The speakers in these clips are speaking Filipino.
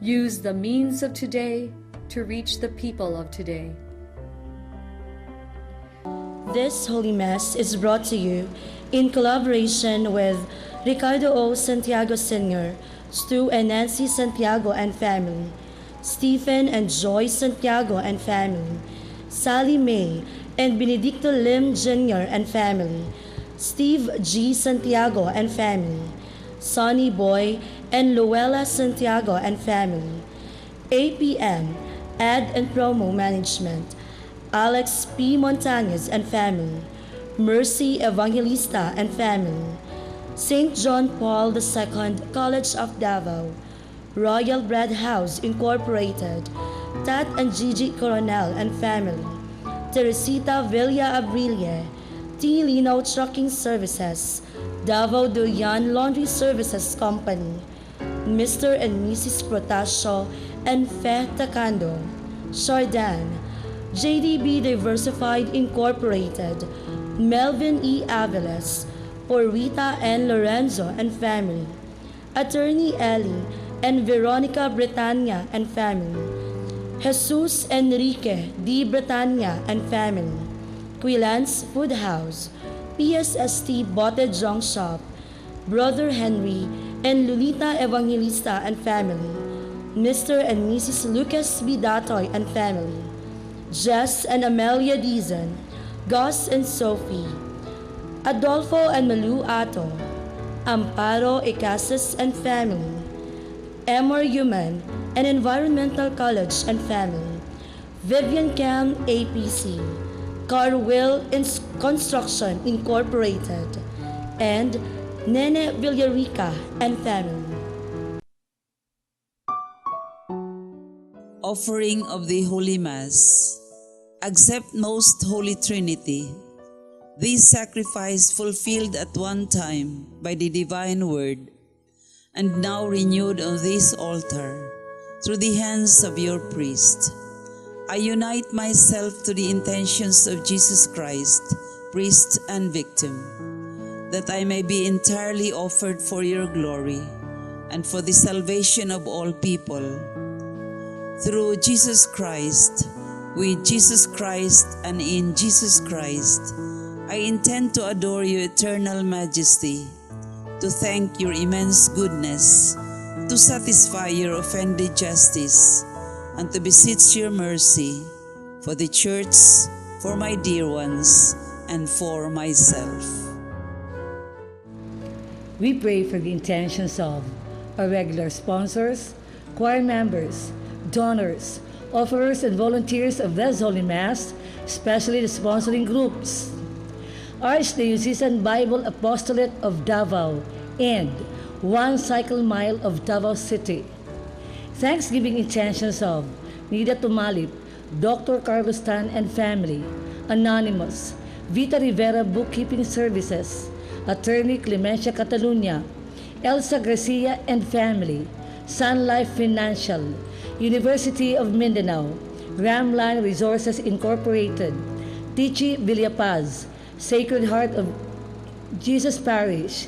Use the means of today to reach the people of today. This Holy Mass is brought to you in collaboration with Ricardo O. Santiago Sr., Stu and Nancy Santiago and family, Stephen and Joy Santiago and family, Sally May and Benedicto Lim Jr. and family, Steve G. Santiago and family, Sonny Boy and Luella Santiago and family, APM, Ad and Promo Management, Alex P. Montañez and family, Mercy Evangelista and family, St. John Paul II College of Davao, Royal Bread House Incorporated, Tat and Gigi Coronel and family, Teresita Villa Abrilia, T. Lino Trucking Services, Davao Durian Laundry Services Company, Mr. and Mrs. Protasio and Fe Takando, Shardan, JDB Diversified Incorporated, Melvin E. Aviles, Porrita and Lorenzo and family, Attorney Ellie and Veronica Bretania and family, Jesus Enrique D. Bretania and family, Quilans Food House, PSST Bote Junk Shop, Brother Henry and Lolita Evangelista and family, Mr. and Mrs. Lucas B. Datoy and family, Jess and Amelia Dizon, Gus and Sophie, Adolfo and Malu Ato, Amparo Icasas and family, Emor Human and Environmental College and family, Vivian Cam APC, Carwell Construction Incorporated, and Nene Villarica and family. Offering of the Holy Mass. Accept Most Holy Trinity. This sacrifice fulfilled at one time by the divine word, and now renewed on this altar through the hands of your priest. I unite myself to the intentions of Jesus Christ, priest and victim, that I may be entirely offered for your glory and for the salvation of all people. Through Jesus Christ, with Jesus Christ and in Jesus Christ, I intend to adore your eternal majesty, to thank your immense goodness, to satisfy your offended justice, and to beseech your mercy for the church, for my dear ones, and for myself. We pray for the intentions of our regular sponsors, choir members, donors, offerers and volunteers of this Holy Mass, especially the sponsoring groups, Archdiocesan Bible Apostolate of Davao, and 1 Cycle Mile of Davao City. Thanksgiving intentions of Nida Tumalip, Dr. Carlos Tan and family, Anonymous, Vita Rivera Bookkeeping Services, Attorney Clemencia Catalunya, Elsa Garcia and family, Sun Life Financial, University of Mindanao, Ramline Resources Incorporated, Tichi Villapaz, Sacred Heart of Jesus Parish,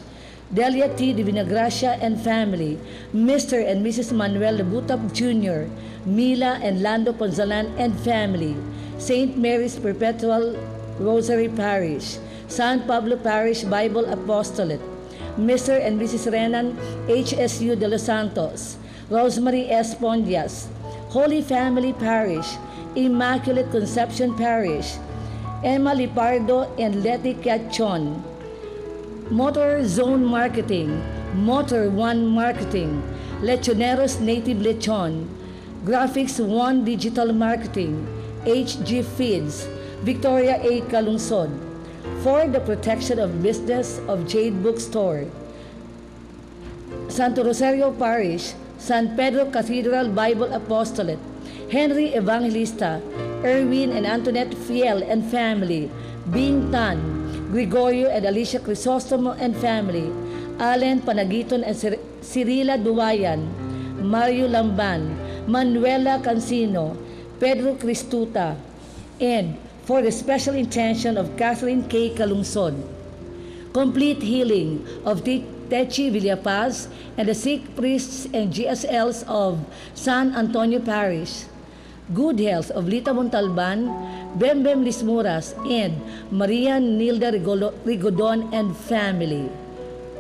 Delia T. Divinagracia and family, Mr. and Mrs. Manuel Labutap Jr., Mila and Lando Ponzalan and family, St. Mary's Perpetual Rosary Parish, San Pablo Parish Bible Apostolate, Mr. and Mrs. Renan HSU de los Santos, Rosemary S. Pondias, Holy Family Parish, Immaculate Conception Parish, Emma Lipardo and Letty Cachon, Motor Zone Marketing, Motor One Marketing, Lechoneros Native Lechon, Graphics One Digital Marketing, HG Feeds, Victoria A. Calungsod, for the protection of business of Jade Bookstore, Santo Rosario Parish, San Pedro Cathedral Bible Apostolate, Henry Evangelista, Erwin and Antoinette Fiel and family, Bing Tan, Gregorio and Alicia Crisostomo and family, Allen Panagiton and Cirila Duwayan, Mario Lamban, Manuela Cancino, Pedro Cristuta, and for the special intention of Catherine K. Calungsod, complete healing of Techi Villapaz, and the sick priests and GSLs of San Antonio Parish. Good health of Lita Montalban, Bembem Lismuras, and Maria Nilda Rigodon and family.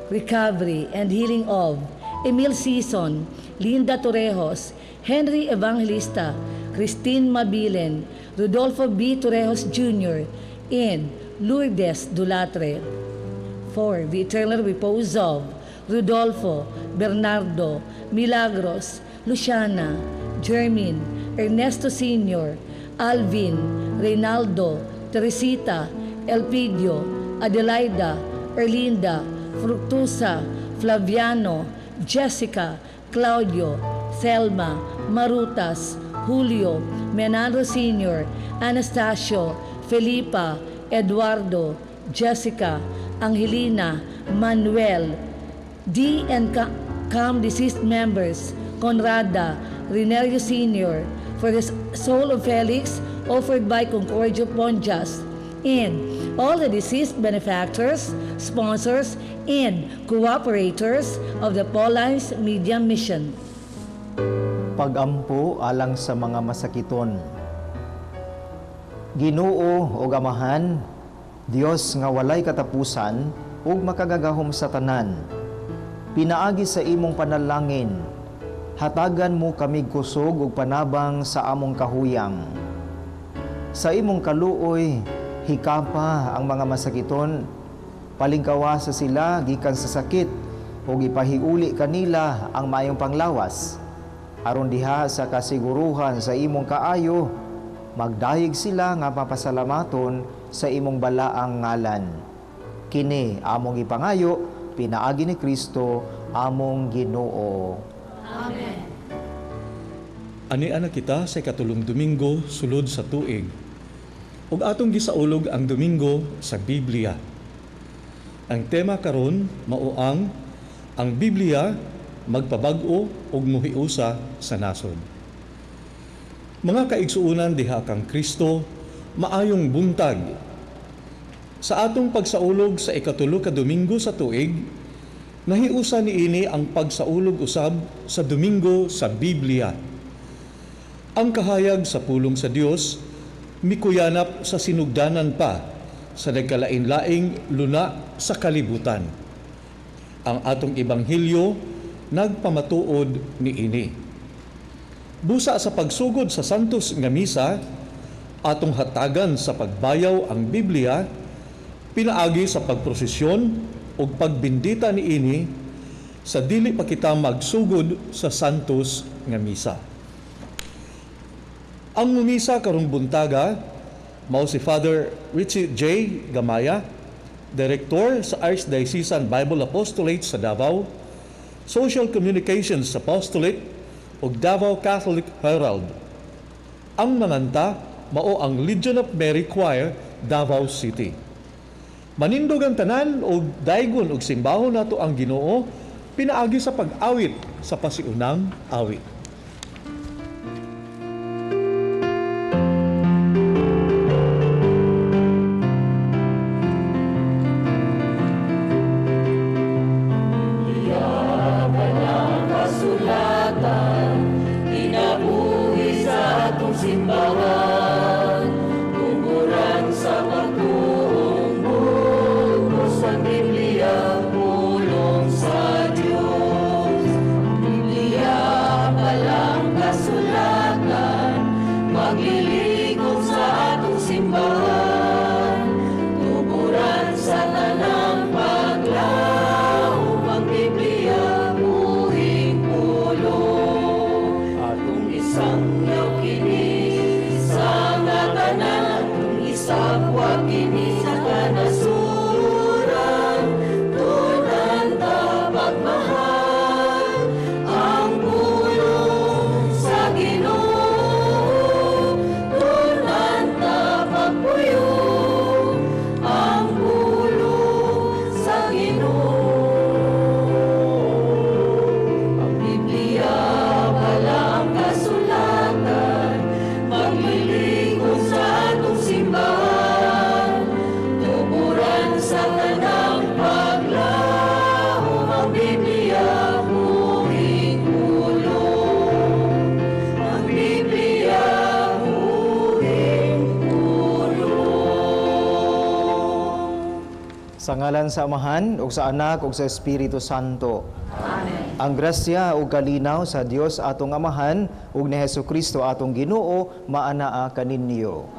Recovery and healing of Emil Sison, Linda Torrejos, Henry Evangelista, Christine Mabilen, Rodolfo B. Torrejos Jr., and Lourdes Dulatre. For the eternal repose of Rodolfo, Bernardo, Milagros, Luciana, Jermin, Ernesto Sr., Alvin, Reynaldo, Teresita, Elpidio, Adelaida, Erlinda, Fructusa, Flaviano, Jessica, Claudio, Selma, Marutas, Julio, Menandro Sr., Anastasio, Felipa, Eduardo, Jessica, Angelina, Manuel, D and CAM deceased members, Conrada, Rinerio Sr., for the soul of Felix, offered by Concordio Ponjas, and all the deceased benefactors, sponsors, and cooperators of the Paulines Media Mission. Pagampo alang sa mga masakiton. Ginoo o Amahan, Dios nga walay katapusan ug makagagahom sa tanan. Pinaagi sa imong panalangin, hatagan mo kami kusog ug panabang sa among kahuyang. Sa imong kaluoy, hikapa ang mga masakiton, palingkawa sa sila gikan sa sakit ug ipahiuli kanila ang maayong panglawas. Aron diha sa kasiguruhan sa imong kaayo, magdayeg sila nga papasalamaton sa imong balaang ngalan. Kini among ipangayo, pinaagi ni Kristo, among Ginoo. Amen. Ani-ana kita sa ikatulong Domingo sulod sa tuig. Ug atong gisaulog ang Domingo sa Biblia. Ang tema karon mao ang Biblia magpabag-o ug muhiusa sa nasod. Mga kaigsuunan diha kang Kristo, maayong buntag. Sa atong pagsaulog sa ikatulo ka Domingo sa tuig, nahiusa niini ang pagsaulog usab sa Domingo sa Biblia. Ang kahayag sa pulong sa Dios mikuyanap sa sinugdanan pa sa nagkalain-laing luna sa kalibutan. Ang atong ebanghelyo nagpamatuod niini. Busa sa pagsugod sa Santos nga Misa, atong hatagan sa pagbayaw ang Biblia, pinaagi sa pagprosesyon o pagbindita niini sa dili pa kita magsugod sa Santos nga Misa. Ang mumisa karong buntaga mao si Father Richie J. Gamaya, Director sa Archdiocesan Bible Apostolate sa Davao, Social Communications Apostolate ug Davao Catholic Herald. Ang mananta mao ang Legion of Mary Choir, Davao City. Manindog ang tanan og daygon og simbahon nato ang Ginoo pinaagi sa pag-awit sa pasiunang awit. Isang yaw kini sa Sa ngalan sa Amahan, ug sa Anak, ug sa Espiritu Santo. Amen. Ang grasya ug kalinaw sa Dios atong Amahan, ug ni Hesukristo atong Ginoo, maanaa kaninyo.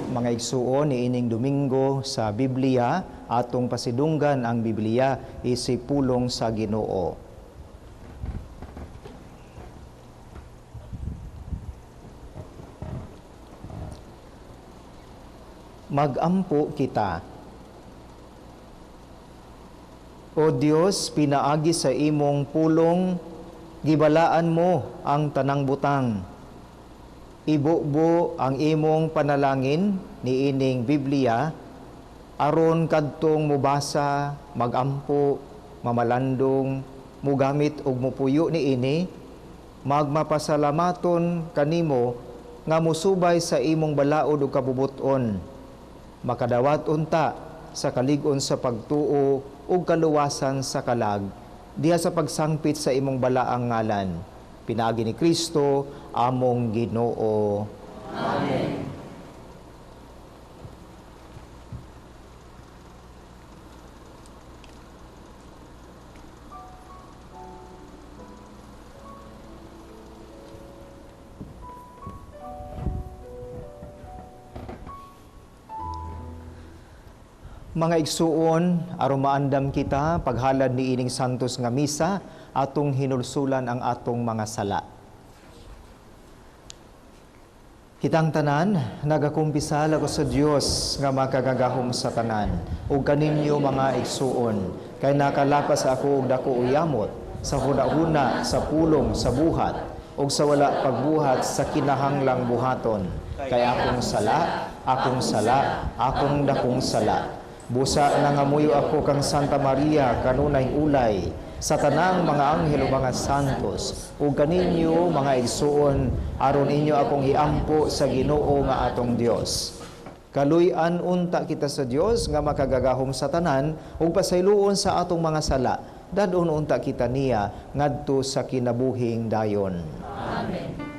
Mga igsuon, ni ining Domingo sa Biblia, atong pasidunggan ang Biblia, isipulong sa Ginoo. Magampo kita. O Dios, pinaagi sa imong pulong, gibalaan mo ang tanang butang. Ibubo ang imong panalangin ni ining Biblia, aron kadtong mubasa, magampo, mamalandong, mugamit og mupuyo ni ini, magmapasalamaton kanimo nga musubay sa imong balaod ug kabubuton, makadawat unta sa kalig-on sa pagtuo ug kaluwasan sa kalag, diha sa pagsangpit sa imong balaang ngalan. Pinaagi ni Kristo, among Ginoo. Amen. Mga igsuon, aron maandam kita paghalad ni ining santos nga misa, atong hinulsulan ang atong mga sala. Kitang tanan, nagakumpisal ako sa Dios nga makagagahom sa tanan, ug kaninyo mga igsuon, kay nakalapas ako og dako uyamot, sa huna-huna, sa pulong, sa buhat, ug sa wala pagbuhat sa kinahanglang buhaton. Kay akong sala, akong dakong sala. Busa nangamuyo ako kang Santa Maria, kanunay ulay, sa tanang mga anghel o mga santos, ug kaninyo mga igsuon, aron inyo akong iampo sa Ginoo nga atong Dios. Kaluy-an unta kita sa Dios nga makagagahom sa tanan, ug pasayloon sa atong mga sala, dadon unta kita niya ngadto sa kinabuhing dayon. Amen.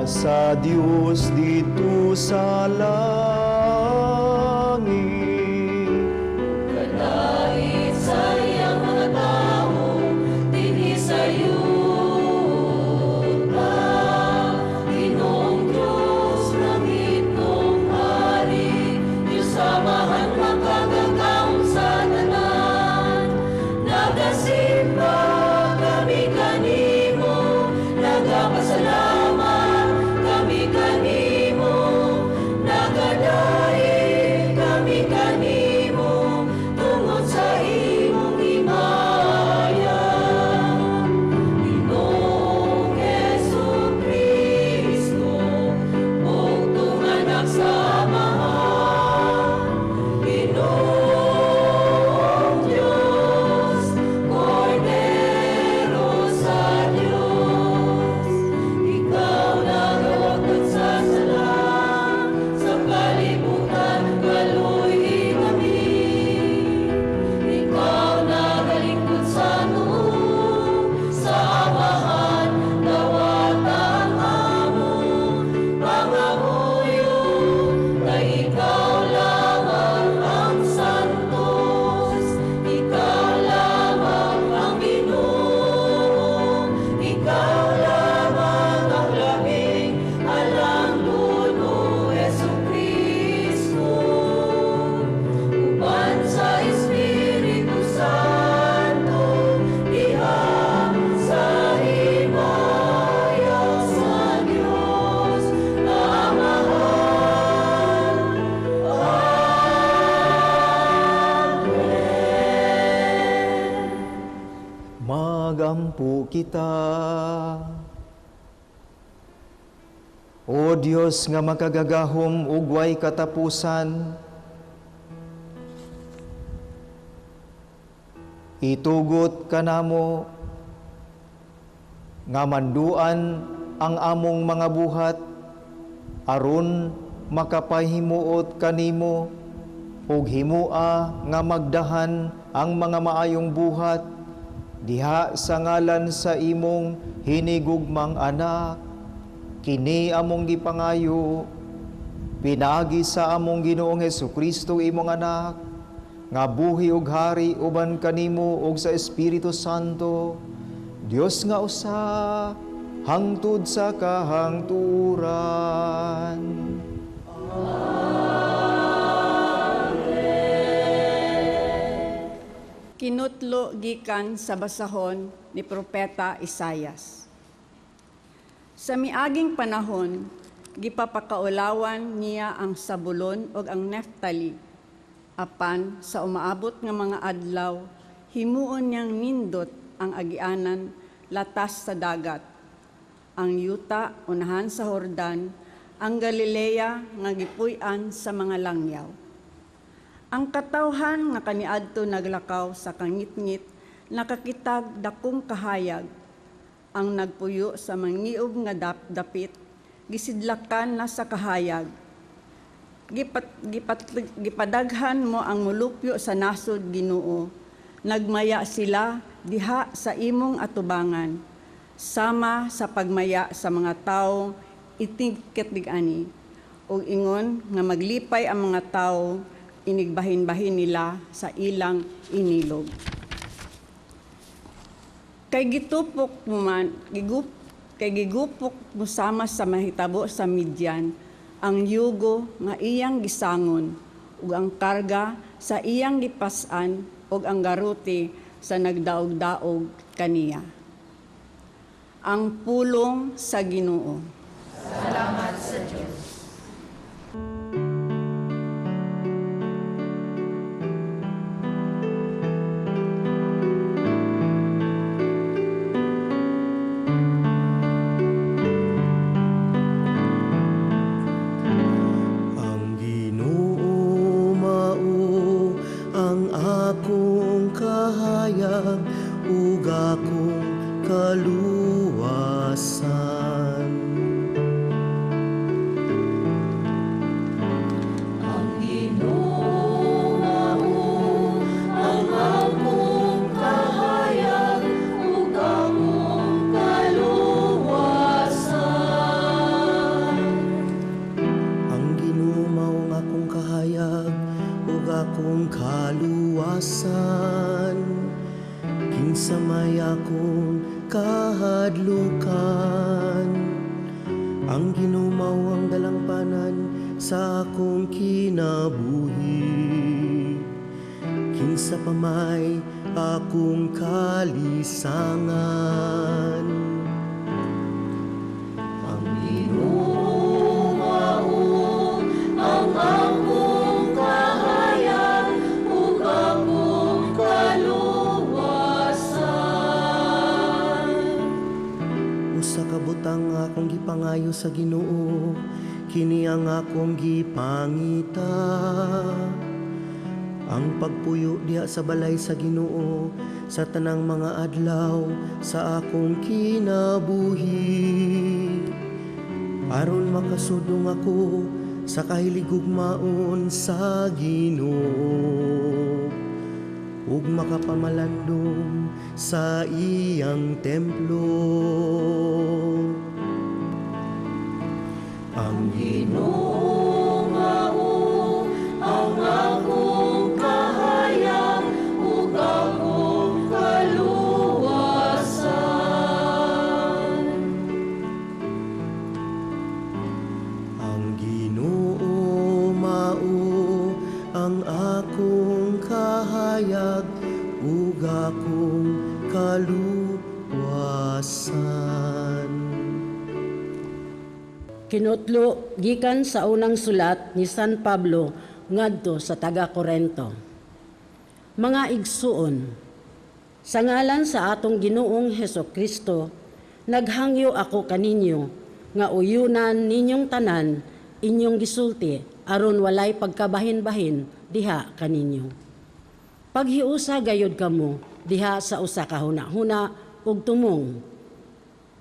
Sa Diyos dito sa langit. Kadait sa iyang mga tao, dinhi sa yuta. Ginoong Diyos, langit mong hari, Diyos samahan makagagahom sa tanan. Nagasimba kami kanimo, nagapasalamat kanimo, nagadaig dampo kita. O Dios nga makagagahom ug way katapusan, itugot kanamo nga manduan ang among mga buhat aron makapahimuot kanimo ug himua nga magdahan ang mga maayong buhat diha sa ngalan sa imong hinigugmang anak. Kini among gipangayo pinagi sa among Ginoong Hesukristo imong anak nga buhi ug hari uban kanimo ug sa Espiritu Santo, Dios nga usa hangtod sa kahangturan. Kinutlo gikan sa basahon ni Propeta Isayas. Sa miaging panahon, gipapakaulawan niya ang Sabulon ug ang Neftali. Apan sa umaabot nga mga adlaw, himuon niyang nindot ang agianan latas sa dagat. Ang yuta unahan sa Hordan, ang Galilea nga gipuy-an sa mga langyaw. Ang katawhan nga kaniadto naglakaw sa kangitngit nakakitag dakong kahayag. Ang nagpuyo sa mangiog nga dapit gisidlakan na sa kahayag. Gipadaghan mo ang mulupyo sa nasod Ginoo. Nagmaya sila diha sa imong atubangan, sama sa pagmaya sa mga tawo itigkatdig-ani, ug ingon nga maglipay ang mga tawo inigbahin-bahin nila sa ilang inilog. Kay gigupok mo sama sa mahitabo sa Midian, ang yugo nga iyang gisangon, ug ang karga sa iyang gipasan, ug ang garuti sa nagdaog-daog kaniya. Ang pulong sa Ginoo. Salamat sa Diyos. Ang ginumaw ang dalangpanan sa akong kinabuhi. Kinsa pa may akong kalisangan. Ang Ginoong ang akong kahayag ug akong kaluwasan. usa ka butang akong gipangayo sa Ginoo, kini ang akong gipangita. Ang pagpuyo diha sa balay sa Ginoo sa tanang mga adlaw sa akong kinabuhi. Aron makasudong ako sa kahiligugmaon sa Ginoo ug makapamalandong sa iyang templo. Ang Ginoong ang akong kahayag ug akong kaluwasan. Ang Ginoo mao ang akong kahayag ug akong kaluwasan. Kinutlo gikan sa unang sulat ni San Pablo ngadto sa taga Korento. Mga igsuon, Sa ngalan sa atong Ginoong Hesukristo, naghangyo ako kaninyo nga uyunan ninyong tanan inyong gisulti aron walay pagkabahin-bahin diha kaninyo. Paghiusa gayud kamo diha sa usa ka hunahuna ug tumong.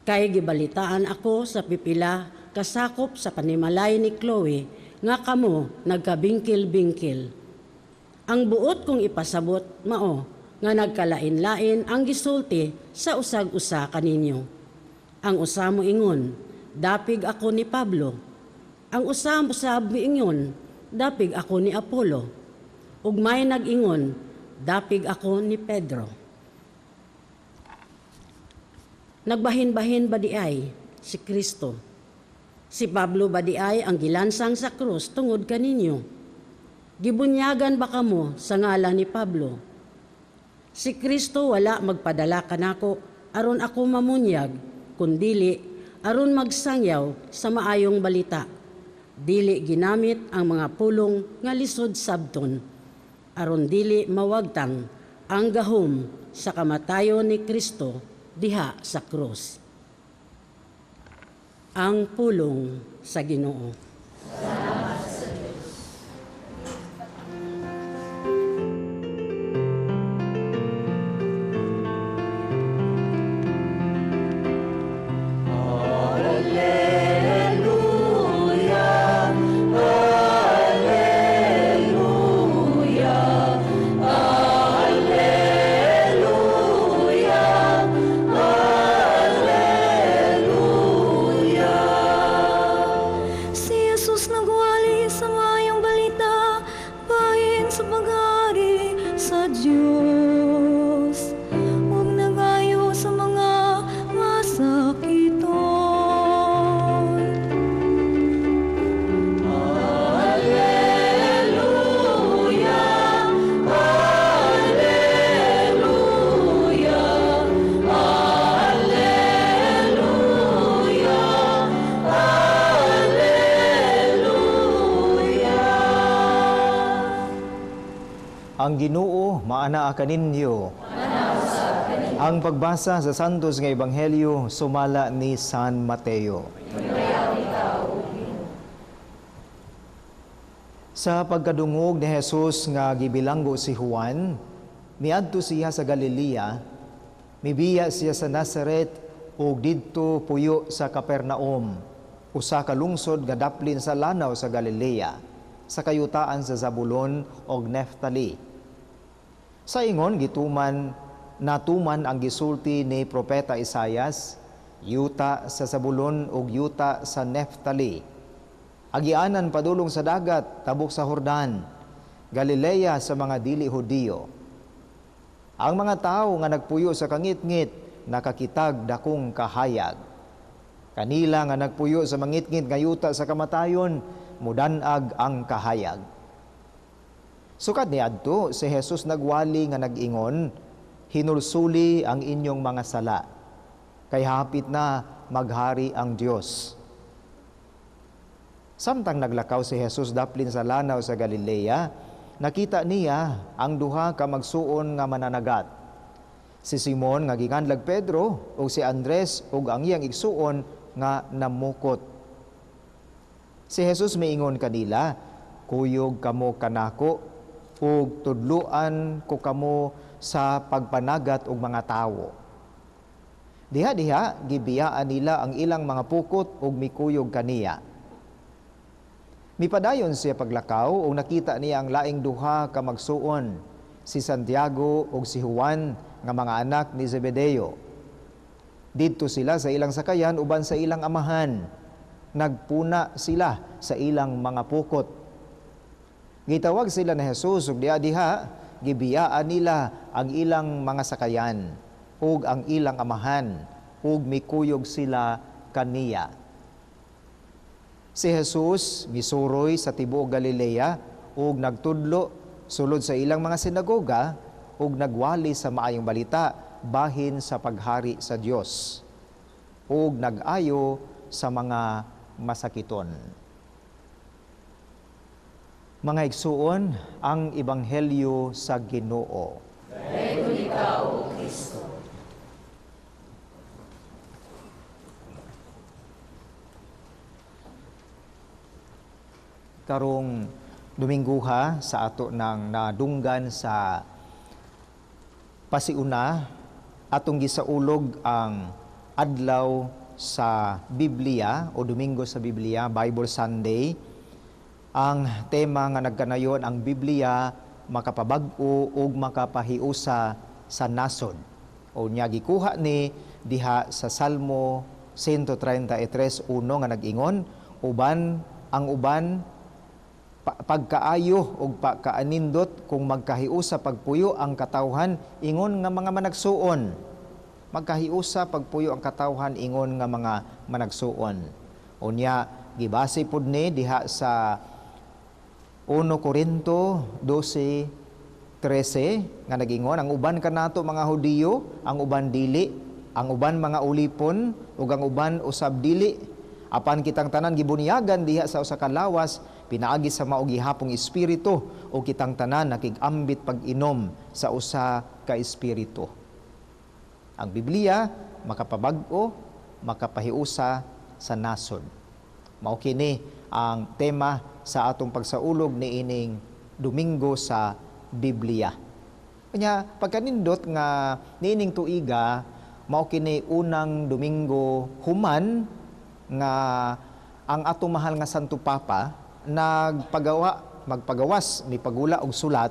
Kay gibalitaan ako sa pipila kasakop sa panimalay ni Chloe nga kamo nagkabingkil-bingkil. Ang buot kong ipasabot mao nga nagkalain-lain ang gisulti sa usag-usa kaninyo. Ang usa mo ingon, dapig ako ni Pablo. Ang usa mo ingon, dapig ako ni Apollo. Ug may nag-ingon, dapig ako ni Pedro. Nagbahin-bahin ba di ay si Kristo? Si Pablo ba di ay ang gilansang sa krus tungod kaninyo? Gibunyagan ba kamo sa ngalan ni Pablo? Si Kristo wala magpadala kanako aron ako mamunyag, kundili aron magsangyaw sa maayong balita. Dili ginamit ang mga pulong nga lisod sabton, aron dili mawagtang ang gahom sa kamatayon ni Kristo diha sa krus. Ang pulong sa Ginoo. Si Jesus nagwali sa mayong balita, bahin sa paghari sa Diyos, ug nagayo sa mga masakiton. Alleluia, alleluia, alleluia, Ang Ginoo maanaa kaninyo. Ang pagbasa sa Santos nga Ebanghelyo sumala ni San Mateo. Sa pagkadungog ni Jesus nga gibilanggo si Juan, miadto siya sa Galilea, mibiya siya sa Nazaret ug didto puyo sa Capernaum, usa ka lungsod nga daplin sa lanaw sa Galilea, sa kayutaan sa Zabulon ug Neftali. Sa ingon natuman ang gisulti ni propeta Isaias, yuta sa Zabulon ug yuta sa Neftali. Agianan padulong sa dagat, tabok sa Jordan, Galilea sa mga dili Hudiyo. Ang mga tao nga nagpuyo sa kangit-ngit, nakakitag dakong kahayag. Kanila nga nagpuyo sa mangit-ngit nga yuta sa kamatayon, mudanag ang kahayag. Sukad niadto si Jesus nagwali nga nag-ingon, hinulsuli ang inyong mga sala, kay hapit na maghari ang Dios. Samtang naglakaw si Jesus daplin sa lanaw sa Galilea, nakita niya ang duha ka magsuon nga mananagat. Si Simon nga gikanlag Pedro ug si Andres ug ang iyang igsuon nga namukot. Si Jesus miingon kanila, kuyog kamo kanako ug tudluan ko kamo sa pagpanagat og mga tawo. Diha-diha gibiyaan nila ang ilang mga pukot ug mikuyog kaniya. Mipadayon siya paglakaw ug nakita niya ang laing duha ka magsuon, si Santiago ug si Juan nga mga anak ni Zebedeo. Didto sila sa ilang sakayan uban sa ilang amahan. Nagpuna sila sa ilang mga pukot. Gitawag sila ni Jesus ug diha gibiyaan nila ang ilang mga sakayan ug ang ilang amahan ug mikuyog sila kaniya. Si Jesus misuroy sa tibuok Galilea ug nagtudlo sulod sa ilang mga sinagoga ug nagwali sa maayong balita bahin sa paghari sa Dios ug nag-ayo sa mga masakiton. Mga igsuon, ang Ebanghelyo sa Ginoo. karong Dominguha sa ato ng nadunggan sa pasiuna, atong gisaulog ang adlaw sa Biblia o Domingo sa Biblia, Bible Sunday. Ang tema nga nagkanayon ang Biblia makapabag-o ug makapahiusa sa nasod. O niya gikuha ni diha sa Salmo 133:1 nga nag-ingon, ang uban pagkaayo ug pagkaanindot kung magkahiusa pagpuyo ang katawhan ingon nga mga managsuon. Magkahiusa pagpuyo ang katawhan ingon nga mga managsuon. Unya gibase pud ni diha sa 1 Corinto 12:13 nga nag-ingon, ang uban kanato mga Hudiyo, ang uban dili, ang uban mga ulipon ug ang uban usab dili. Apan kitang tanan gibunyagan diha sa usa ka lawas, pinaagi sa mao gihapong espiritu o kitang tanan nakig-ambit pag-inom sa usa ka espiritu. Ang Biblia makapabag-o, makapahiusa sa nasod. Mao kini ang tema sa atong pagsaulog niining Domingo sa Biblia. Kanya pagkanindot nga niining tuiga, mao kini unang Domingo human nga ang atong mahal nga Santo Papa magpagawas ni pagula og sulat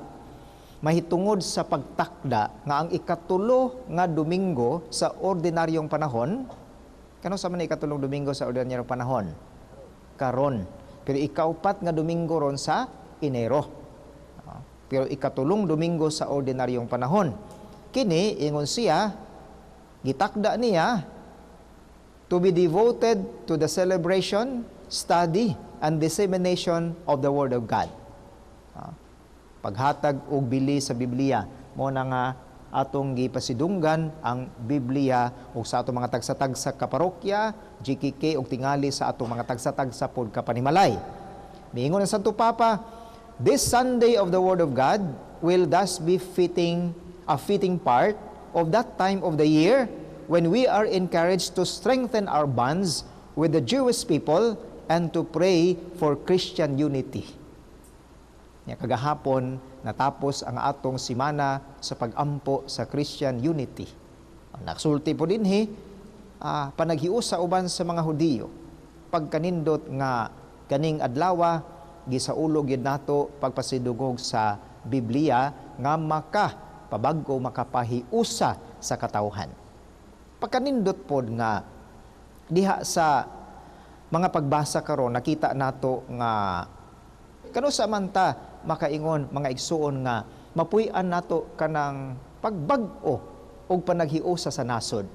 mahitungod sa pagtakda nga ang ikatulo nga Domingo sa ordinaryong panahon. Kano sa man ikatulong Domingo sa ordinaryong panahon? Karon. Pero ikaupat nga Domingo ron sa Enero. Pero ikatulong Domingo sa ordinaryong panahon. Kini ingon siya, gitakda niya to be devoted to the celebration, study, and dissemination of the Word of God. Paghatag og bili sa Biblia, mo na nga atong gipasidunggan ang Biblia ug sa atong mga tagsa-tagsa ka parokya, GKK ug tingali sa atong mga tagsa-tagsa pod ka panimalay. Miingon ang Santo Papa, this Sunday of the Word of God will thus be a fitting part of that time of the year when we are encouraged to strengthen our bonds with the Jewish people and to pray for Christian unity. Kagahapon, natapos ang atong simana sa pagampo sa Christian unity. Ang nagsulti po dinhi, panaghiusa uban sa mga Hudiyo. Pagkanindot nga kaning adlawa, gisaulog yun nato pagpasidugog sa Biblia nga makapabag-o makapahiusa sa katawhan. Pagkanindot po nga diha sa mga pagbasa karon nakita nato nga kano sa manta makaingon mga igsuon nga mapuy-an nato kanang pagbag-o og panaghiusa sa nasod.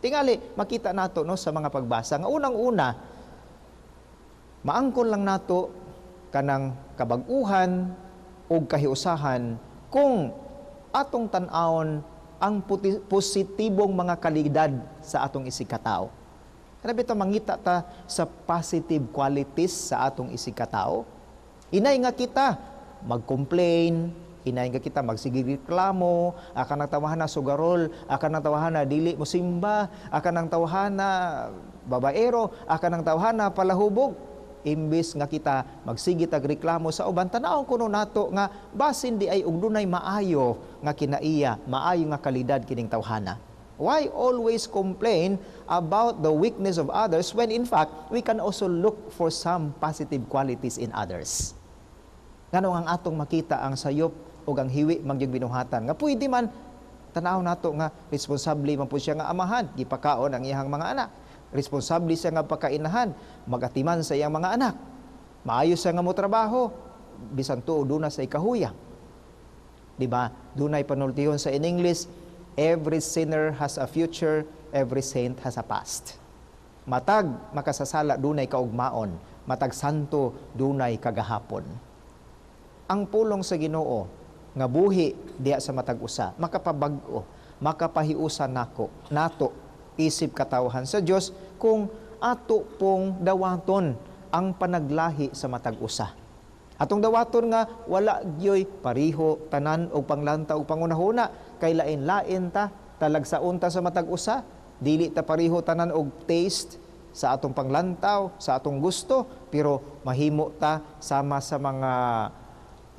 Tingali makita nato no sa mga pagbasa nga unang-una maangkon lang nato kanang kabag-uhan og kahiusahan kung atong tan-awon ang positibong mga kalidad sa atong isikatao. Grabe ta mangita ta sa positive qualities sa atong isikatao. Inay nga kita mag-complain, inay nga kita magsigireklamo, akan nang tawahan na sugarol, akan nang tawahan na dili mo simba, akan nang tawahan na babaero, akan nang tawahan na palahubog. Imbis nga kita magsigit ag reklamo sa uban, tanawon kuno nato nga basin di ay ug dunay maayo nga kinaiya, maayo nga kalidad kining tawhana. Why always complain about the weakness of others when in fact we can also look for some positive qualities in others? Nganong ang atong makita ang sayop o ang hiwi mangyong binuhatan nga pwede man tanaw nato nga responsable man po siya nga amahan, gipakaon ang iyang mga anak. Responsable siya nga pagkainahan, magatiman sa iyang mga anak. Maayos siya nga mo trabaho, bisan tuo duna sa ikahuyang. Diba? Dunay panultihon sa in English, every sinner has a future, every saint has a past. Matag makasasala dunay kaugmaon, matag santo dunay kagahapon. Ang pulong sa Ginoo nga buhi diya sa matag usa, makapabag-o, makapahiusa nato isip katawhan sa Dios kung ato pong dawaton ang panaglahi sa matag usa. Atong dawaton nga wala gyoy pariho tanan og panglanta og pangunahuna kay lain-lain ta talagsaon ta sa matag usa, dili ta pariho tanan og taste, sa atong panglantaw, sa atong gusto, pero mahimo ta sama sa mga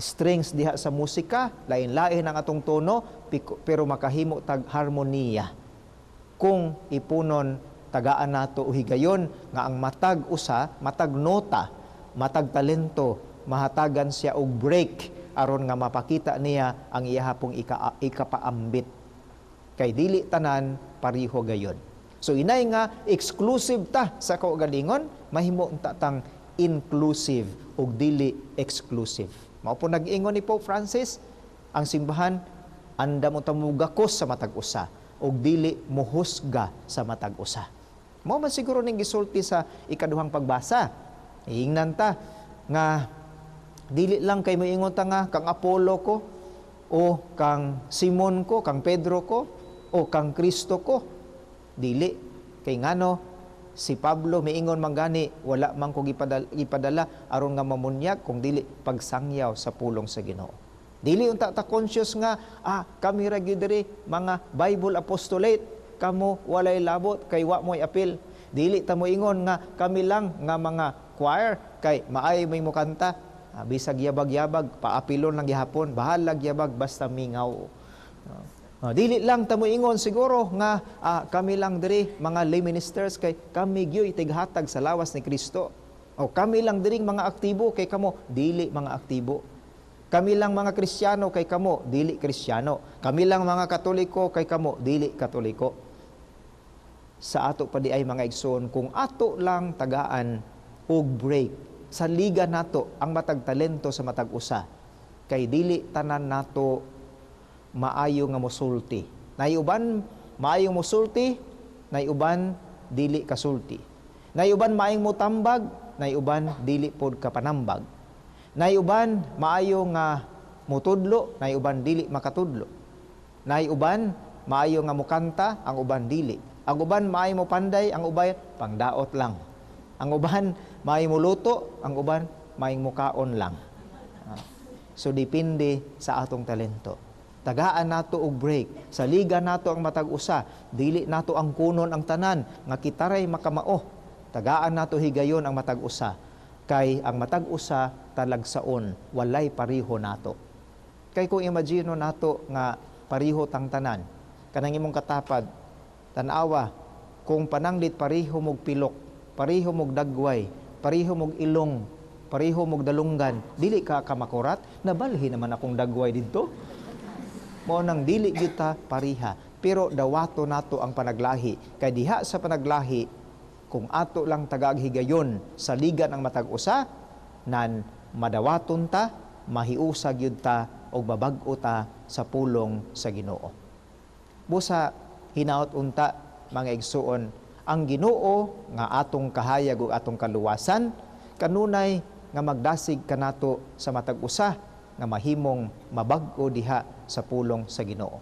strings diha sa musika, lain-lain ang atong tono, pero makahimo tag harmoniya. Kung ipunon tagaan nato o higayon nga ang matag usa, matag nota, matag talento, mahatagan siya og break aron nga mapakita niya ang iyahapong ikapaambit. Kay dili tanan pariho gayon. So inay nga exclusive ta sa kaugalingon, mahimo unta tang inclusive ug dili exclusive. Mao po nag-ingon ni Pope Francis, ang simbahan andam unta mugakos sa matag usa ug dili mohusga sa matag usa. Mao man siguro ning gisulti sa ikaduhang pagbasa. Ingnan ta nga dili lang kay moingon ta nga kang Apollo ko o kang Simon ko, kang Pedro ko o kang Kristo ko. Dili kay ngano si Pablo miingon mangani wala man ko ipadala aron nga mamunyag kung dili pagsangyaw sa pulong sa Ginoo. Dili unta ta conscious nga kami ra gyud diri mga Bible apostolate, kamo walay labot kay wa mo'y apil. Dili ta moingon nga kami lang nga mga choir kay maay may mukanta, bisag yabag-yabag paapilon lang gihapon, bahalag yabag basta mingaw. Dili lang ta moingon siguro nga kami lang diri mga lay ministers kay kami gyoy tighatag sa lawas ni Kristo. O kami lang diri mga aktibo kay kamo dili mga aktibo. Kami lang mga Kristiyano kay kamo dili Kristiyano. Kami lang mga Katoliko kay kamo dili Katoliko. Sa ato pa di ay mga igsoon kung ato lang tagaan og break sa liga nato ang matag talento sa matag usa kay dili tanan nato maayo nga mosulti. Nayuban maayo mosulti, nayuban dili kasulti. Nayuban maayong motambag, nayuban dili pod kapanambag. Nayuban maayo nga motudlo, nayuban dili makatudlo. Nayuban maayo nga mokanta, ang uban dili. Ang uban maayo mo panday, ang uban pangdaot lang. Ang uban maayo mo luto, ang uban maayo mo kaon lang. So depende sa atong talento. Tagaan nato og break. Sa liga nato ang matag usa, dili nato ang kunon ang tanan nga kitaray makamao. Tagaan nato higayon ang matag usa. Kay ang matag usa talagsaon, walay pariho nato. Kay kung imagino nato nga pariho tang tanan, kanang imong katapad, tanawa, kung pananglit pariho mog pilok, pariho mog dagway, pariho mog ilong, pariho mog dalunggan, dili ka kamakurat, nabalhi naman akong dagway didto. Mao nang dili gyud ta pariha, pero dawato nato ang panaglahi. Kay diha sa panaglahi, kung ato lang tagaghigayon sa liga ng matag usa, nan madawaton ta, mahiusa gyud ta og babag-o ta sa pulong sa Ginoo. Busa hinaot unta mga igsuon, ang Ginoo nga atong kahayag ug atong kaluwasan kanunay nga magdasig kanato sa matag usa nga mahimong mabag-o diha sa pulong sa Ginoo.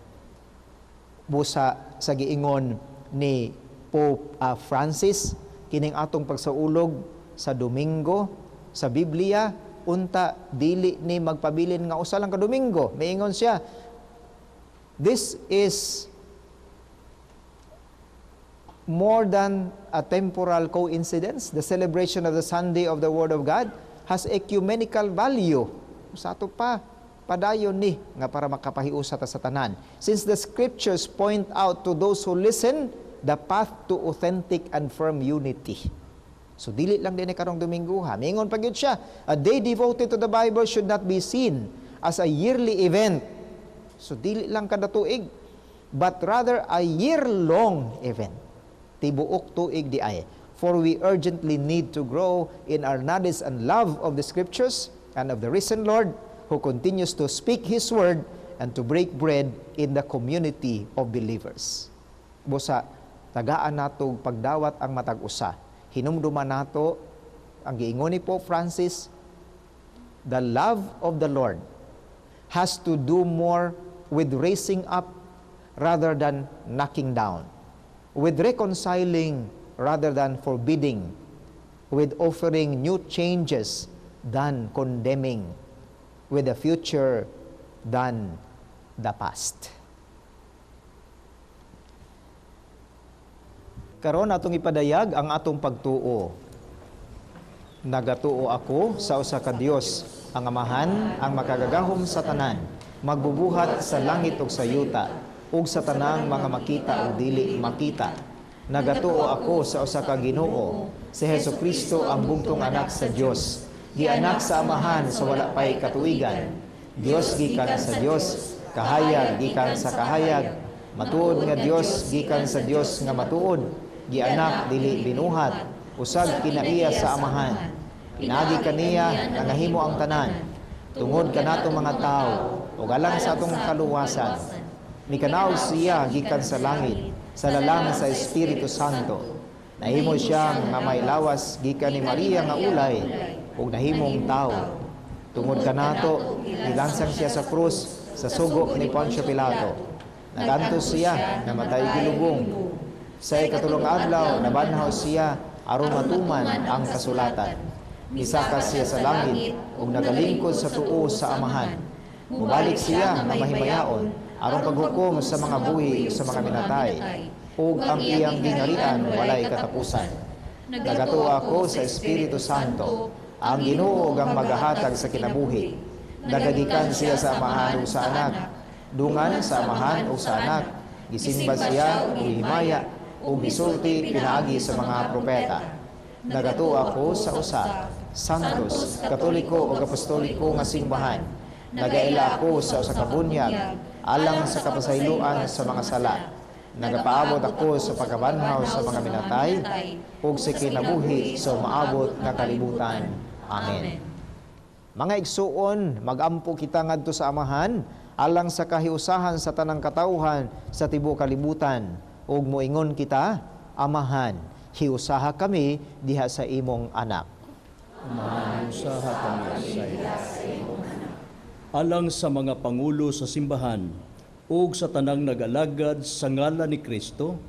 Busa sa giingon ni Pope Francis, kining atong pagsaulog sa Domingo sa Biblia, unta dili ni magpabilin nga usa lang ka Domingo. Miingon siya, this is more than a temporal coincidence. The celebration of the Sunday of the Word of God has ecumenical value. Sa ato pa, padayon ni nga para makapahiusa ta sa tanan. Since the scriptures point out to those who listen the path to authentic and firm unity. So dili lang din karong Domingo ha. Mingon pa gyud siya, a day devoted to the Bible should not be seen as a yearly event. So dili lang kada tuig, but rather a year-long event. Tibuok tuig di ay. For we urgently need to grow in our knowledge and love of the scriptures and of the risen Lord, who continues to speak His word and to break bread in the community of believers. Busa, tagaan nato pagdawat ang matag usa. Hinumduman nato ang giingon ni Pope Francis, the love of the Lord has to do more with raising up rather than knocking down, with reconciling rather than forbidding, with offering new changes than condemning, with the future than the past. Karon atong ipadayag ang atong pagtuo. Nagatuo ako sa usa ka Dios, ang Amahan, ang makagagahom sa tanan, magbubuhat sa langit ug sa yuta, ug sa tanang mga makita ug dili makita. Nagatuo ako sa usa ka Ginoo, si Hesukristo ang bugtong anak sa Dios, gianak sa Amahan sa wala pay katuigan. Dios gikan sa Dios, kahayag gikan sa kahayag, matuod nga Dios gikan sa Dios nga matuod, gianak dili binuhat, usag kinaiya sa Amahan. Pinagi kaniya nangahimo ang tanan, tungod kanato mga tao, ug alang sa atong kaluwasan. Mikanaog siya gikan sa langit, sa lalang sa Espiritu Santo. Nahimo siya nga may lawas gikan ni Maria nga ulay, ug nahimong tao. Tungod kanato, nilansang siya sa krus sa sugo ni Poncio Pilato. Nagantos siya, namatay gilubong. Sa ikatulong adlaw, nabanhaw siya aron matuman ang kasulatan. Misakas siya sa langit ug nagalingkod sa tuo sa Amahan. Mubalik siya na mahimayaon aron paghukom sa mga buhi sa mga minatay, ug ang iyang gingharian walay katapusan. Nagatuo ako sa Espiritu Santo, ang Ginoo ang magahatag sa kinabuhi. Nagagikan siya sa Amahan ug sa Anak, dungan sa Amahan ug sa Anak, gisimba siya ug himaya ug gisulti pinaagi sa mga propeta. Nagatuo ako sa usa, santos, katoliko ug apostoliko nga simbahan. Nagaila ako sa usa ka bunyag, alang sa kapasayloan sa mga sala. Nagapaabot ako sa pagkabanhaw sa mga minatay, ug sa kinabuhi sa maabot nga kalibutan. Amen. Mga igsuon, magampo kita ngadto sa Amahan, alang sa kahiusahan sa tanang katawhan sa tibuok kalibutan, ug moingon kita, Amahan, hiusaha kami diha sa imong anak. Amahan, hiusaha kami sa imong anak. Alang sa mga pangulo sa simbahan, ug sa tanang nag-alagad sa ngalan ni Kristo,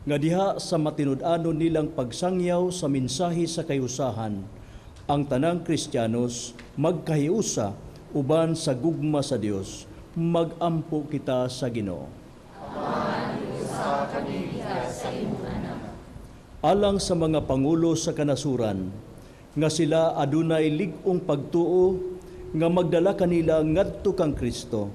nga diha sa matinud-anon nilang pagsangyaw sa mensahe sa kayusahan, ang tanang Kristiyanos magkahiusa uban sa gugma sa Dios, magampo kita sa Ginoo. Alang sa mga pangulo sa kanasuran, nga sila adunay lig-ong pagtuo, nga magdala kanila ngadto kang Kristo,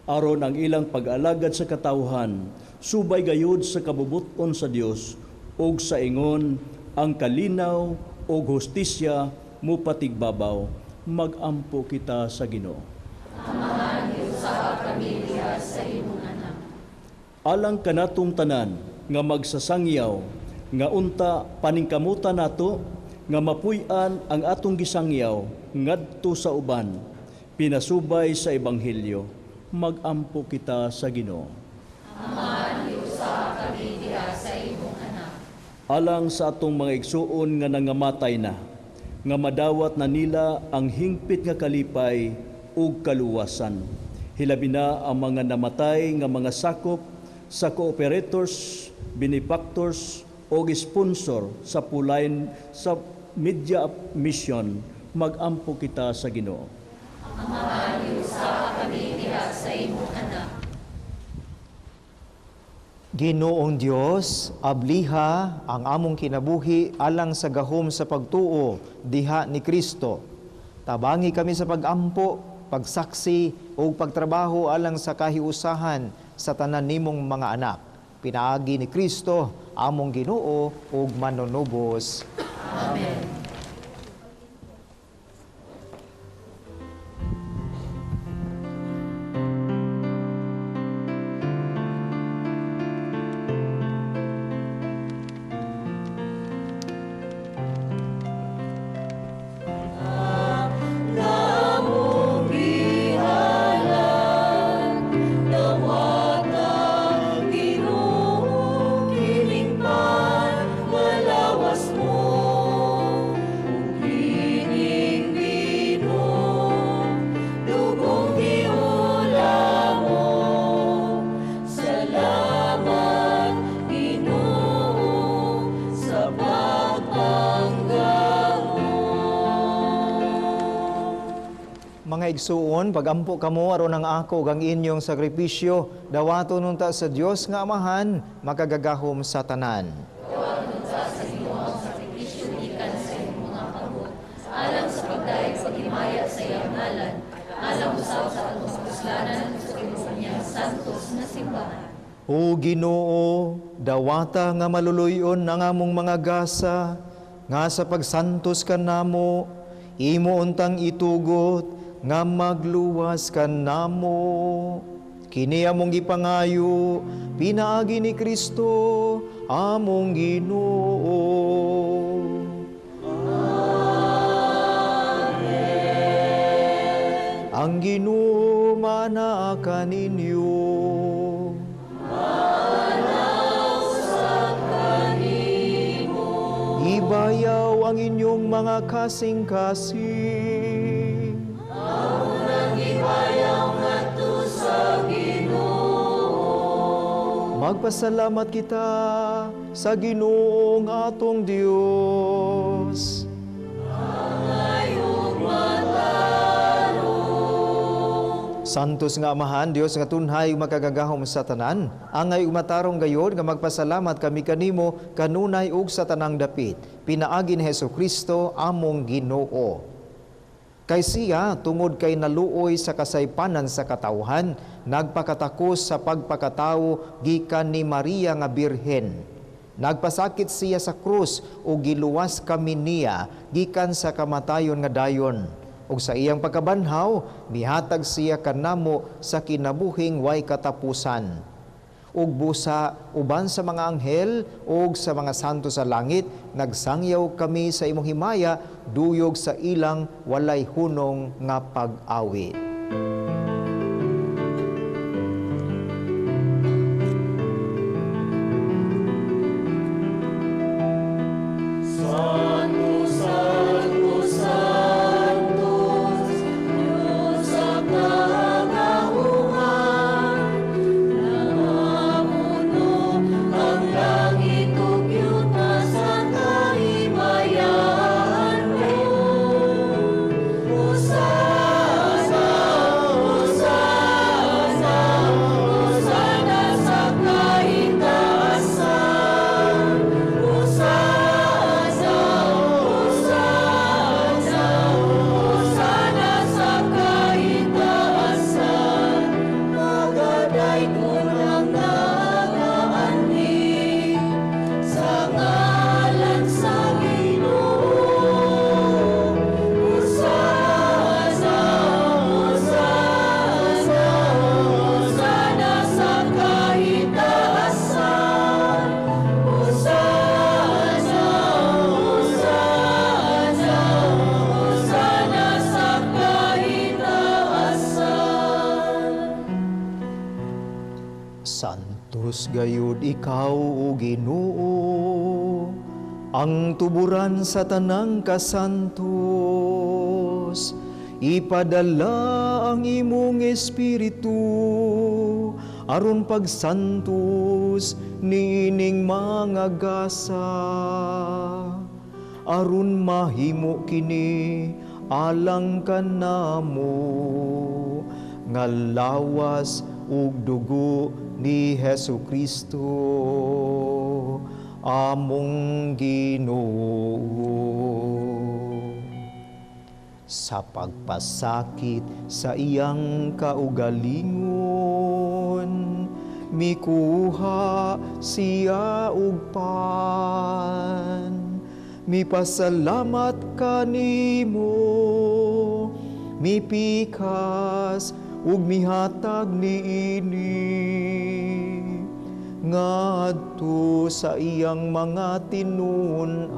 aron ang ilang pag-alagad sa katawhan, subay gayud sa kabubuton sa Dios, ug sa ingon ang kalinaw ug hustisya mo patigbabaw, magampo kita sa Ginoo. Amahan, hiusaha kami diha sa imong anak. Alang kanatong tanan nga magsasangyaw, nga unta paningkamutan nato, nga mapuy-an ang atong gisangyaw ngadto sa uban, pinasubay sa Ebanghelyo, magampo kita sa Ginoo. Amahan, hiusaha kami diha sa imong anak. Alang sa atong mga igsuon nga nangamatay na, nga madawat na nila ang hingpit nga kalipay ug kaluwasan. Hilabi na ang mga namatay nga mga sakop sa cooperators, benefactors o sponsor sa pulayan sa media mission, magampo kita sa Ginoo. Amahan, hiusaha kami diha sa imong anak. Ginoong Dios, abliha ang among kinabuhi alang sa gahom sa pagtuo diha ni Kristo. Tabangi kami sa pagampo, pagsaksi o pagtrabaho alang sa kahiusahan sa tanan nimong mga anak. Pinaagi ni Kristo among Ginoo ug manunubos. Amen. Mga igsuon, pagampo kamo aron ang ako ang inyong sakripisyo, dawaton nunta sa Dios nga Amahan, makagagahom sa tanan. O Ginoo, dawata nga maluluyon ang among mga gasa, nga sa pagsantos ka namo, imo untang itugot, nga magluwas ka namo. Kini among gipangayo, pinaagi ni Kristo, among Ginoo. Ang Ginoo manaa kaninyo. Ibayaw ang inyong mga kasing-kasing. Magpasalamat kita sa Ginoong atong Dios. Santos nga Amahan, Dios nga tunhay makagagahom sa tanan, angay umatarong gayod nga magpasalamat kami kanimo kanunay ug sa tanang dapit. Pinaagi ni Hesukristo among Ginoo. Kay siya tungod kay naluoy sa kasaypanan sa katawhan, nagpakatakos sa pagpakatawo gikan ni Maria nga birhen. Nagpasakit siya sa krus ug giluwas kami niya gikan sa kamatayon nga dayon. Ug sa iyang pagkabanhaw, mihatag siya kanamo sa kinabuhing way katapusan. Ug busa uban sa mga anghel ug sa mga santo sa langit, nagsangyaw kami sa imong himaya, duyog sa ilang walay hunong nga pag-awit. Santos gayud ikaw o Ginoo, ang tuburan sa tanang kasantos. Ipadala ang imong espiritu aron pagsantos niining mga gasa, aron mahimo kini alang kanamo nga lawas ug dugo ni Hesukristo among Ginoo. Sa pagpasakit sa iyang kaugalingon, mikuha siya ug pan. Mipasalamat kanimo, mipikas ug mihatag niini ngadto sa iyang mga tinunan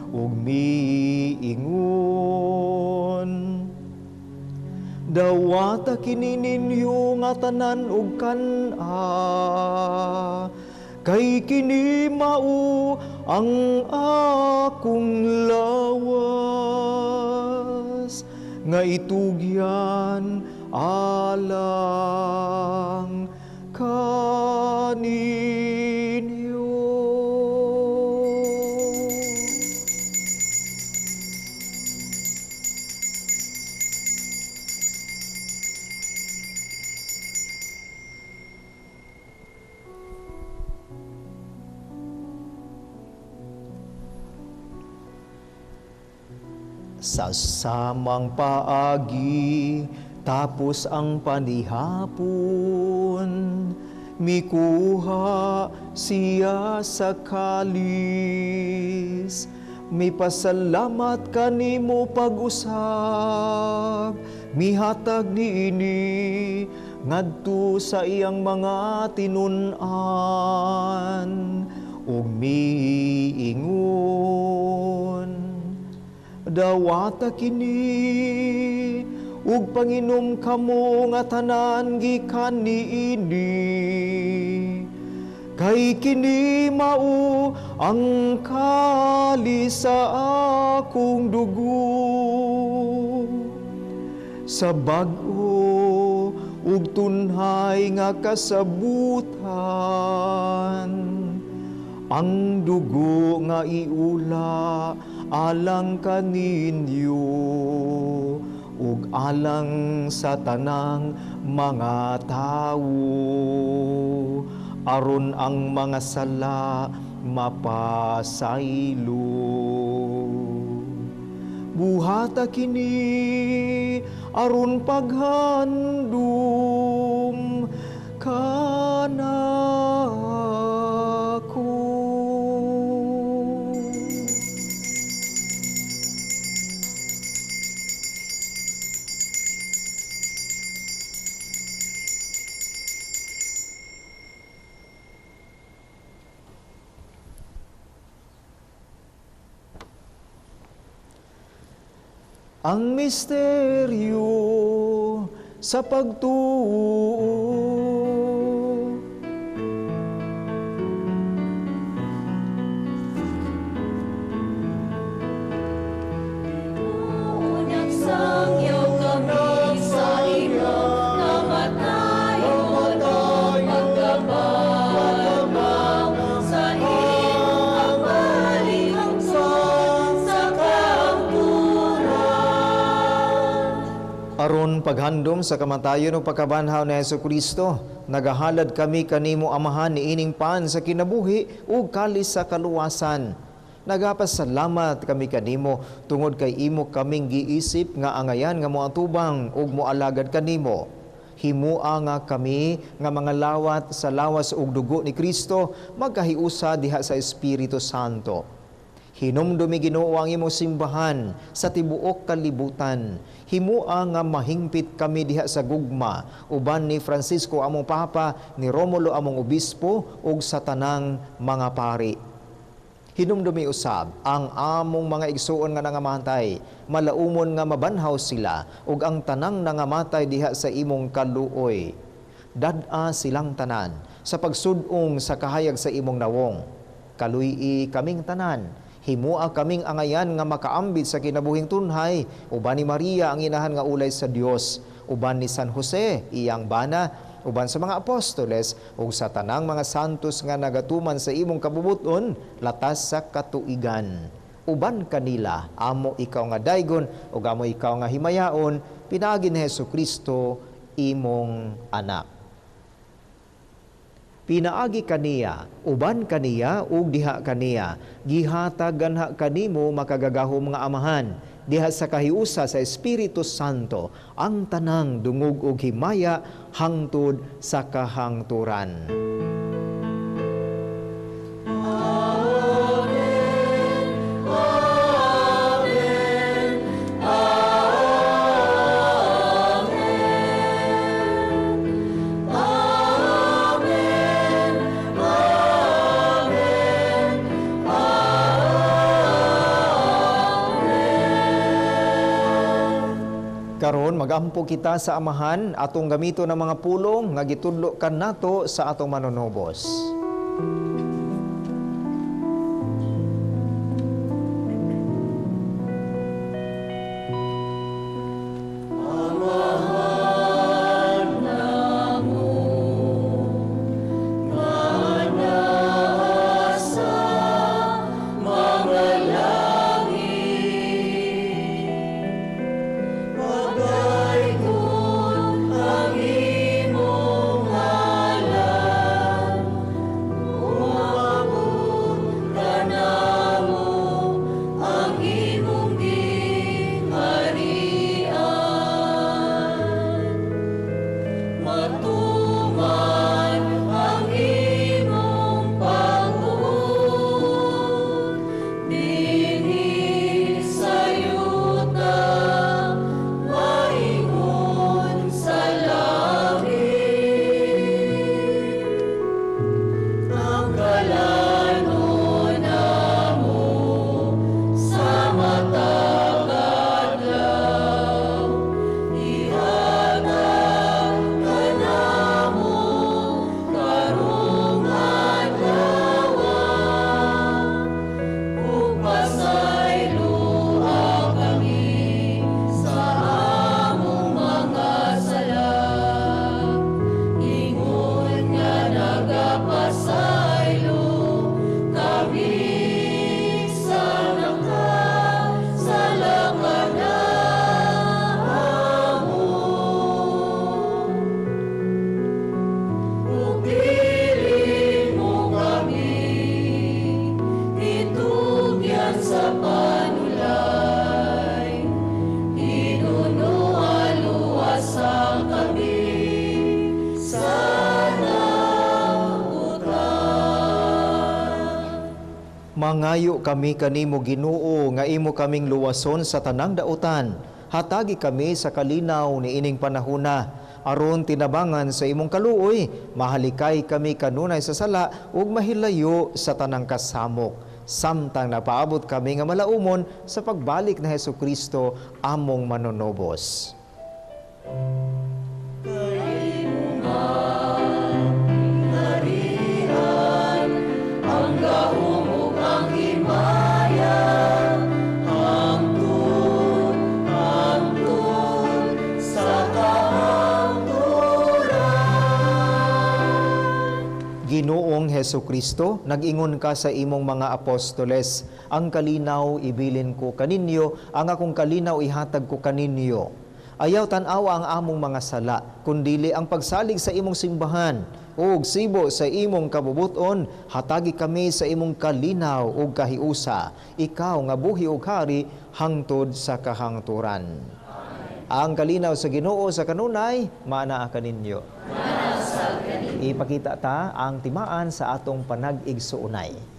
ug miingon. Dawata kini ninyo nga tanan ug kan-a, kay kini mao ang akong lawas nga itugyan alang kaninyo. sa samang paagi, tapos ang panihapon, mikuha siya sa kalis. May pasalamat kanimo pag-usab, mihatag niini ngadto sa iyang mga tinun-an ug miingon. Dawata kini ug panginom kamo nga tanan gikan niini. Kay kini mao ang kalis sa akong dugo, sa bag-o ug tunhay nga kasabutan. Ang dugo nga iula alang kaninyo ug alang sa tanang mga tawo, aron ang mga sala mapasaylo. Buhata kini aron paghandom kanako. Ang misteryo sa pagtuo. Unang sangyaw kami sa ilo, namatay mo pagkabalang sa iyong paghangson sa Aron paghandom sa kamatayon o pagkabanhaw ni Jesucristo, nagahalad kami kanimo Amahan ni ining pan sa kinabuhi ug kalis sa kaluwasan. Nagapasalamat kami kanimo tungod kay imo kaming giisip nga angayan nga moatubang ug moalagad kanimo. Himua nga kami nga mga lawat sa lawas ug dugo ni Kristo magkahiusa diha sa Espiritu Santo. Hinumdumi Ginoo ang imong simbahan sa tibuok kalibutan. Himua nga mahingpit kami diha sa gugma uban ni Francisco among Papa, ni Romulo among Obispo ug sa tanang mga pari. Hinumdumi usab ang among mga igsuon nga nangamatay, malaumon nga mabanhaw sila ug ang tanang nangamatay diha sa imong kaluoy. Dad-a silang tanan sa pagsud-ong sa kahayag sa imong nawong. Kaluy-i kaming tanan, himua kaming angayan nga makaambit sa kinabuhing tunhay, uban ni Maria ang inahan nga ulay sa Dios, uban ni San Jose iyang bana, uban sa mga apostoles ug sa tanang mga santos nga nagatuman sa imong kabubuton latas sa katuigan. Uban kanila amo ikaw nga daygon ug amo ikaw nga himayaon, pinaagi ni Jesucristo imong anak. Pinaagi kaniya, uban kaniya ug diha kaniya, gihatag ganha kanimo makagagahom nga Amahan, diha sa kahiusa sa Espiritu Santo, ang tanang dungog ug himaya hangtod sa kahangturan. Karon magampo kita sa Amahan atong gamito ng mga pulong nga gitudlo kan nato sa atong manunobos. ang imong ngalan. Mangayo kami kanimo Ginoo nga imo kaming luwason sa tanang dautan. Hatagi kami sa kalinaw ni ining panahona aron tinabangan sa imong kaluoy. Mahalikay kami kanunay sa sala ug mahilayo sa tanang kasamok. Samtang napaabot kami nga malaumon sa pagbalik na Hesukristo among manonobos. Ginoong Hesukristo, nag-ingon ka sa imong mga apostoles, ang kalinaw ibilin ko kaninyo, ang akong kalinaw ihatag ko kaninyo. Ayaw tan-awa ang among mga sala, kundili ang pagsalig sa imong simbahan, ug sibo sa imong kabubuton, hatagi kami sa imong kalinaw ug kahiusa, ikaw nga buhi ug hari hangtod sa kahangturan. Ang kalinaw sa Ginoo sa kanunay, maanaa kaninyo. Ipakita ta ang timaan sa atong panag-igsuunay.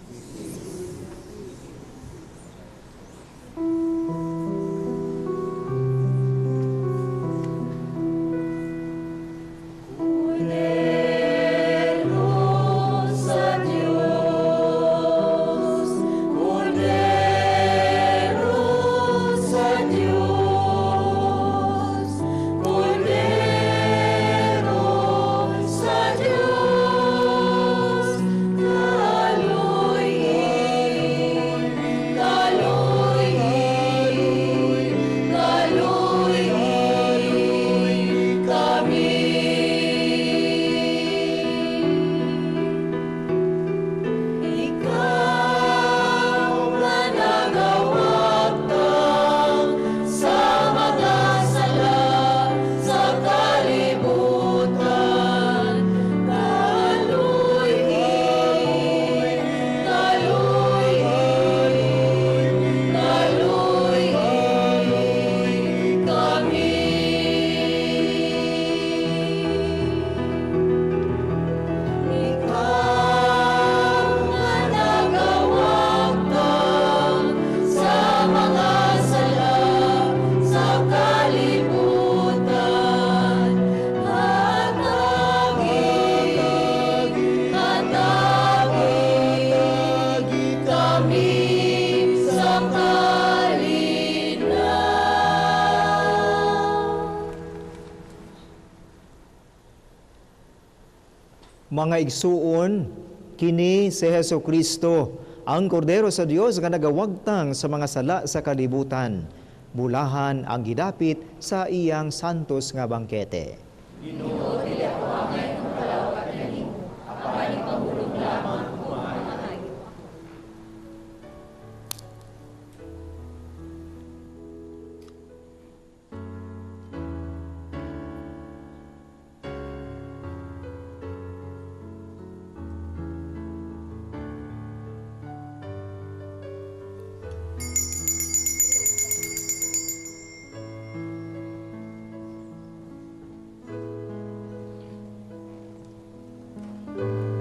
Mga igsuon, kini si Hesukristo, ang kordero sa Dios nga nagawagtang sa mga sala sa kalibutan. Bulahan ang gidapit sa iyang santos nga bangkete. Ginoo, dili ako angay kung palawag kanimo, apan ipahulog lamang kung mahal.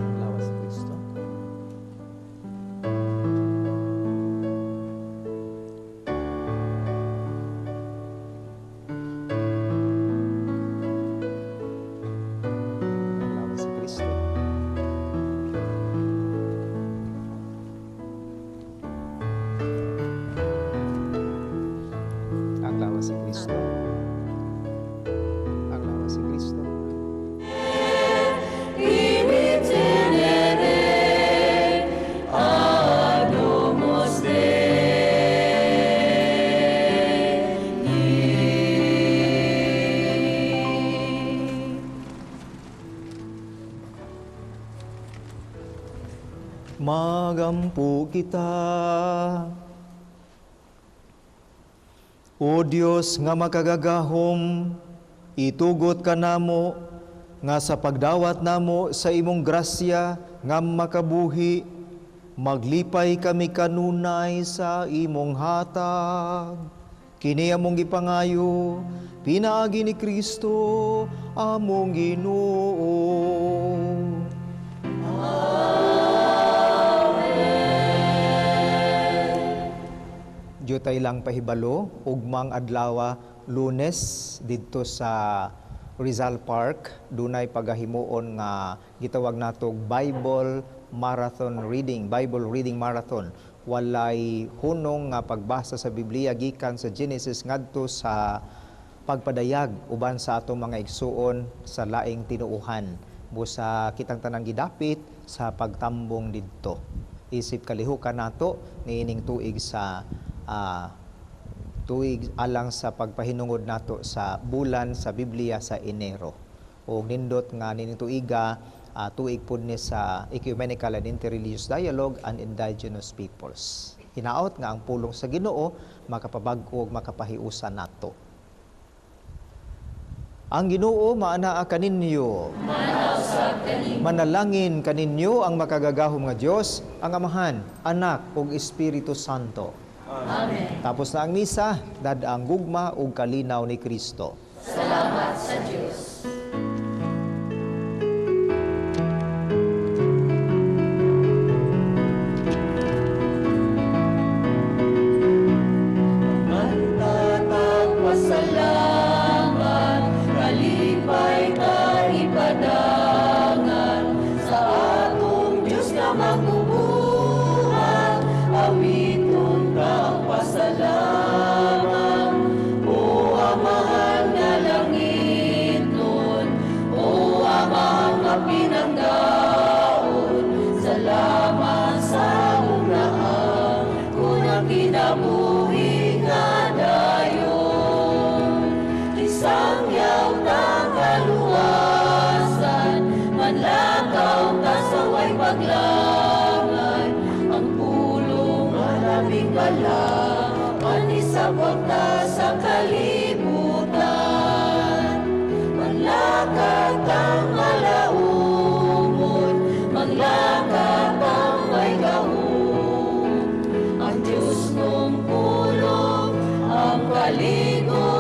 Lawas ni Kristo. Ang lawas ni Kristo. Ang lawas ni Kristo. Ang lawas ni Kristo. Magampo kita. O Dios nga makagagahom, itugot ka namo nga sa pagdawat namo sa imong grasya nga makabuhi, maglipay kami kanunay sa imong hatag. Kini among gipangayo, pinaagi ni Kristo among Ginoo. Amen. Jutay lang pahibalo, ugmang adlaw Lunes didto sa Rizal Park, dunay pagahimuon nga gitawag natog Bible reading marathon. Walay hunong nga pagbasa sa Biblia gikan sa Genesis ngadto sa pagpadayag uban sa atong mga igsuon sa laing tinuuhan. Busa kitang tanang gidapit sa pagtambong didto. Isip kalihukan nato niining tuig sa tuig alang sa pagpahinungod nato sa bulan sa Biblia sa Enero. O nindot nga nining tuiga tuig pud ni sa Ecumenical and Interreligious Dialogue and Indigenous Peoples. Hinaot nga ang pulong sa Ginoo makapabag-o makapahiusa nato. Ang Ginoo maanaa kaninyo. Manalangin kaninyo ang makagagahom nga Dios, ang Amahan, Anak ug Espiritu Santo. Amen. Tapos na ang misa, dadaang gugma ug kalinaw ni Kristo. Salamat sa Diyos. Pasalamat, kalipay kaipadangan sa atong Diyos nga magbubuhat, awiton kang pasalamat. O Amahan nga langiton, o Amahan nga pinanggaon, salamat sa unaan, kung ang kinabuhi nga dayon. Isangyaw ng kaluwasan, manlakaw ka sa way paglangan, ang pulong maraming bala, manisabot na sa kalibutan. Manlakad ang malaumon, manlakad ang may gahom, ang Diyos mong pulong, ang kaligo